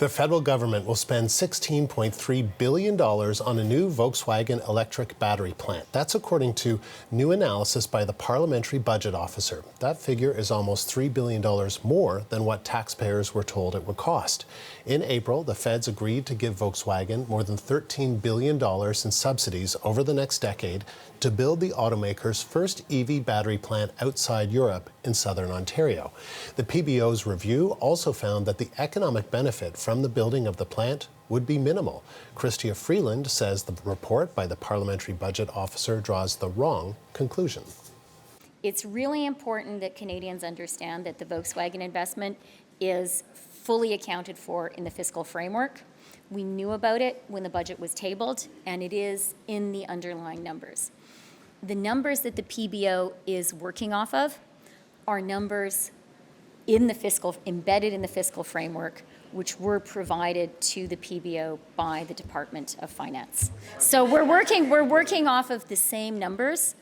The federal government will spend $16.3 billion on a new Volkswagen electric battery plant. That's according to new analysis by the parliamentary budget officer. That figure is almost $3 billion more than what taxpayers were told it would cost. In April, the feds agreed to give Volkswagen more than $13 billion in subsidies over the next decade to build the automaker's first EV battery plant outside Europe in southern Ontario. The PBO's review also found that the economic benefit from the building of the plant would be minimal. Chrystia Freeland says the report by the parliamentary budget officer draws the wrong conclusion. It's really important that Canadians understand that the Volkswagen investment is fully accounted for in the fiscal framework. We knew about it when the budget was tabled, and it is in the underlying numbers. The numbers that the PBO is working off of are numbers in the embedded in the fiscal framework, which were provided to the PBO by the Department of Finance. So we're working off of the same numbers,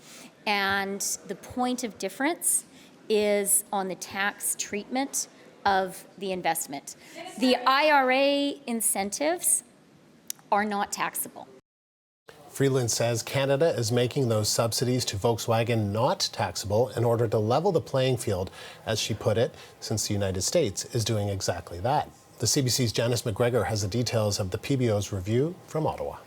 and the point of difference is on the tax treatment of the investment. The IRA incentives are not taxable. Freeland says Canada is making those subsidies to Volkswagen not taxable in order to level the playing field, as she put it, since the United States is doing exactly that. The CBC's Janice McGregor has the details of the PBO's review from Ottawa.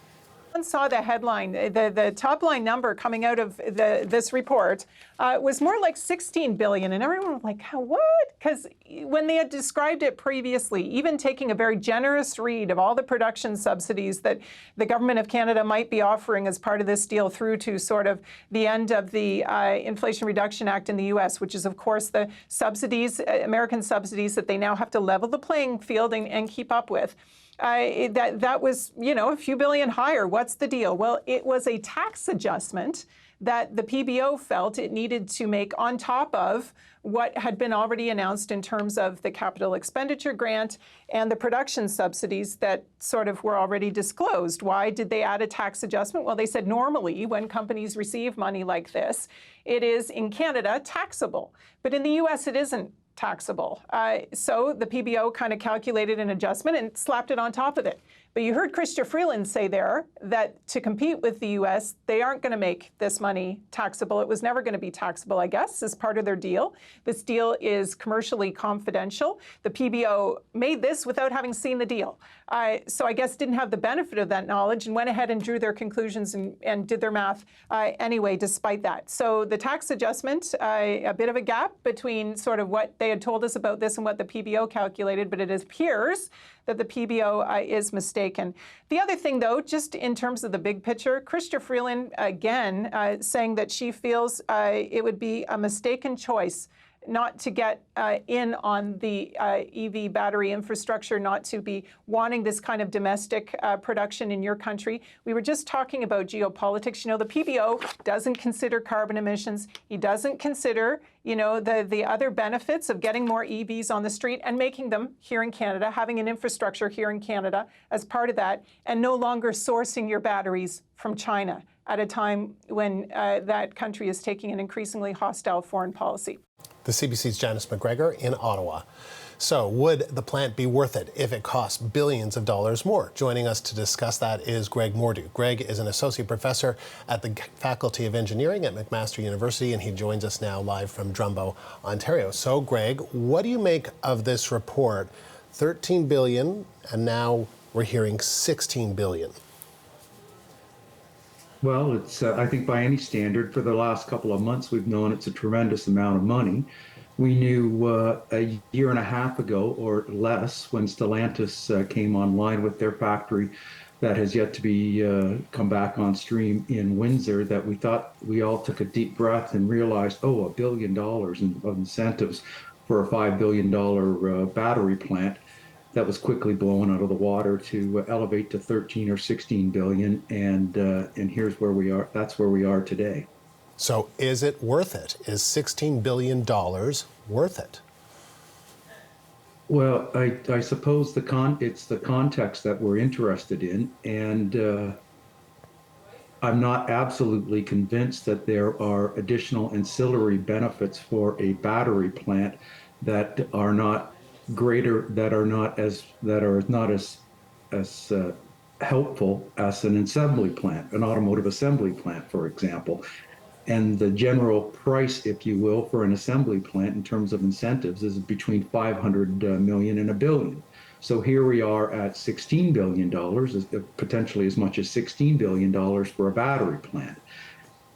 I saw the headline, the top line number coming out of this report was more like 16 billion, and everyone was like, what? Because when they had described it previously, even taking a very generous read of all the production subsidies that the government of Canada might be offering as part of this deal through to sort of the end of the Inflation Reduction Act in the US, which is of course the subsidies, American subsidies that they now have to level the playing field and keep up with. That was, a few billion higher. What's the deal? Well, it was a tax adjustment that the PBO felt it needed to make on top of what had been already announced in terms of the capital expenditure grant and the production subsidies that sort of were already disclosed. Why did they add a tax adjustment? Well, they said normally when companies receive money like this, it is in Canada taxable, but in the US it isn't taxable. So the PBO kind of calculated an adjustment and slapped it on top of it. But you heard Chrystia Freeland say there that to compete with the US, they aren't going to make this money taxable. It was never going to be taxable, I guess, as part of their deal. This deal is commercially confidential. The PBO made this without having seen the deal. So I guess didn't have the benefit of that knowledge and went ahead and drew their conclusions and did their math anyway, despite that. So the tax adjustment, a bit of a gap between sort of what they had told us about this and what the PBO calculated, but it appears that the PBO is mistaken. The other thing, though, just in terms of the big picture, Chrystia Freeland, again, saying that she feels it would be a mistaken choice not to get in on the EV battery infrastructure, not to be wanting this kind of domestic production in your country. We were just talking about geopolitics. The PBO doesn't consider carbon emissions. He doesn't consider, the other benefits of getting more EVs on the street and making them here in Canada, having an infrastructure here in Canada as part of that, and no longer sourcing your batteries from China at a time when that country is taking an increasingly hostile foreign policy. The CBC's Janice McGregor in Ottawa. So would the plant be worth it if it costs billions of dollars more? Joining us to discuss that is Greg Mordew. Greg is an associate professor at the Faculty of Engineering at McMaster University, and he joins us now live from Drumbo, Ontario. So Greg, what do you make of this report? 13 billion, and now we're hearing 16 billion. Well, it's, I think by any standard, for the last couple of months, we've known it's a tremendous amount of money. We knew a year and a half ago or less when Stellantis came online with their factory that has yet to be come back on stream in Windsor, that we thought we all took a deep breath and realized, $1 billion of incentives for a $5 billion battery plant. That was quickly blown out of the water to elevate to 13 or 16 billion, and here's where we are. That's where we are today. So is it worth it? Is $16 billion worth it? Well, I suppose it's the context that we're interested in, and I'm not absolutely convinced that there are additional ancillary benefits for a battery plant that are not greater that are not as helpful as an assembly plant, an automotive assembly plant, for example. And the general price, if you will, for an assembly plant in terms of incentives is between 500 million and $1 billion. So here we are at $16 billion, potentially as much as $16 billion for a battery plant.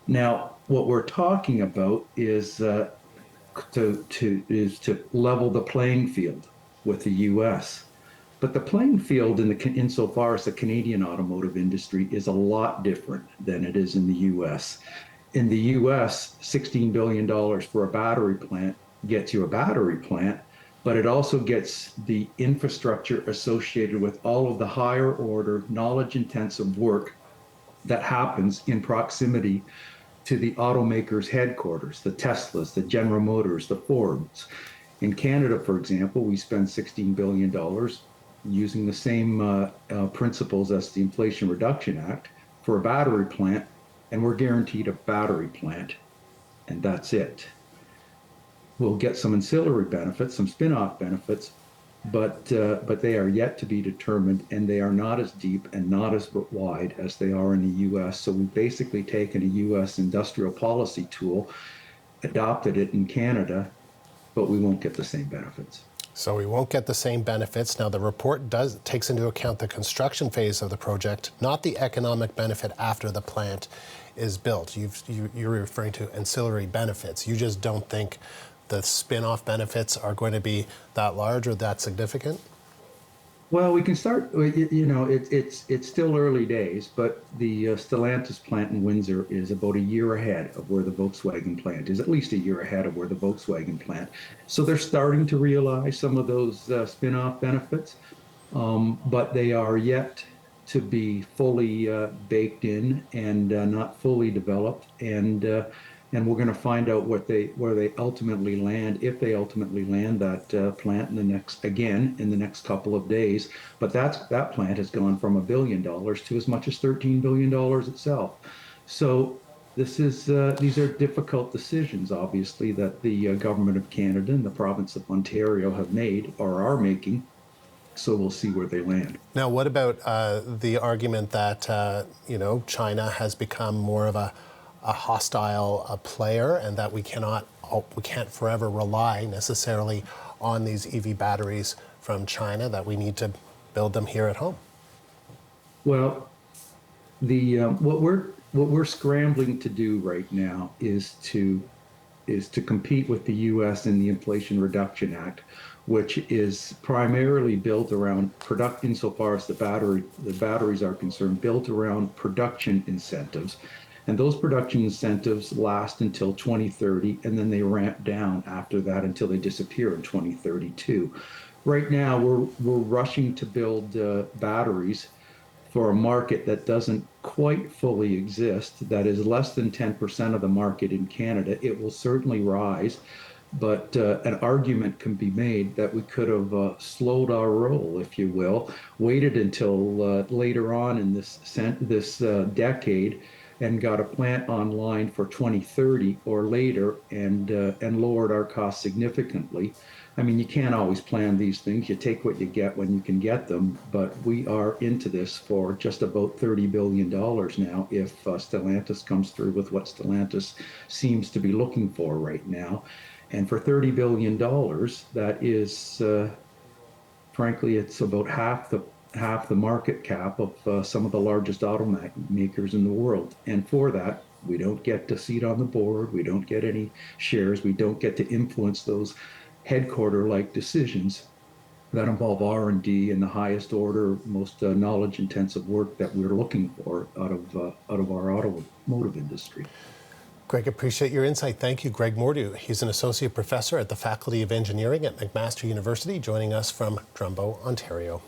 Now, what we're talking about is to level the playing field with the U.S. But the playing field insofar as the Canadian automotive industry is a lot different than it is in the U.S. In the US, $16 billion for a battery plant gets you a battery plant, but it also gets the infrastructure associated with all of the higher order, knowledge intensive work that happens in proximity to the automakers' headquarters, the Teslas, the General Motors, the Fords. In Canada, for example, we spend $16 billion using the same principles as the Inflation Reduction Act for a battery plant, and we're guaranteed a battery plant, and that's it. We'll get some ancillary benefits, some spin-off benefits, but they are yet to be determined, and they are not as deep and not as wide as they are in the U.S. So we've basically taken a U.S. industrial policy tool, adopted it in Canada, but we won't get the same benefits. So we won't get the same benefits. Now, the report takes into account the construction phase of the project, not the economic benefit after the plant is built. You're referring to ancillary benefits. You just don't think the spin-off benefits are going to be that large or that significant? Well, we can start, it's still early days, but the Stellantis plant in Windsor is about a year ahead of where the Volkswagen plant is, at least a year ahead of where the Volkswagen plant. So they're starting to realize some of those spin-off benefits, but they are yet to be fully baked in and not fully developed. And we're going to find out where they ultimately land, if they ultimately land that plant in the next couple of days. But that plant has gone from $1 billion to as much as $13 billion itself. So these are difficult decisions, obviously, that the government of Canada and the province of Ontario have made or are making. So we'll see where they land. Now, what about the argument that China has become more of a hostile player, and that we can't forever rely necessarily on these EV batteries from China, that we need to build them here at home? Well, what we're scrambling to do right now is to compete with the U.S. in the Inflation Reduction Act, which is primarily built around production, insofar as the batteries are concerned, built around production incentives. And those production incentives last until 2030, and then they ramp down after that until they disappear in 2032. Right now, we're rushing to build batteries for a market that doesn't quite fully exist, that is less than 10% of the market in Canada. It will certainly rise, but an argument can be made that we could have slowed our roll, if you will, waited until later on in this decade, and got a plant online for 2030 or later, and lowered our costs significantly. I mean, you can't always plan these things. You take what you get when you can get them, but we are into this for just about $30 billion now if Stellantis comes through with what Stellantis seems to be looking for right now. And for $30 billion, that is, frankly, it's about half the market cap of some of the largest automakers in the world. And for that, we don't get a seat on the board, we don't get any shares, we don't get to influence those headquarter-like decisions that involve R&D and the highest order, most knowledge-intensive work that we're looking for out of our automotive industry. Greg, appreciate your insight. Thank you. Greg Mordew. He's an associate professor at the Faculty of Engineering at McMaster University, joining us from Drumbo, Ontario.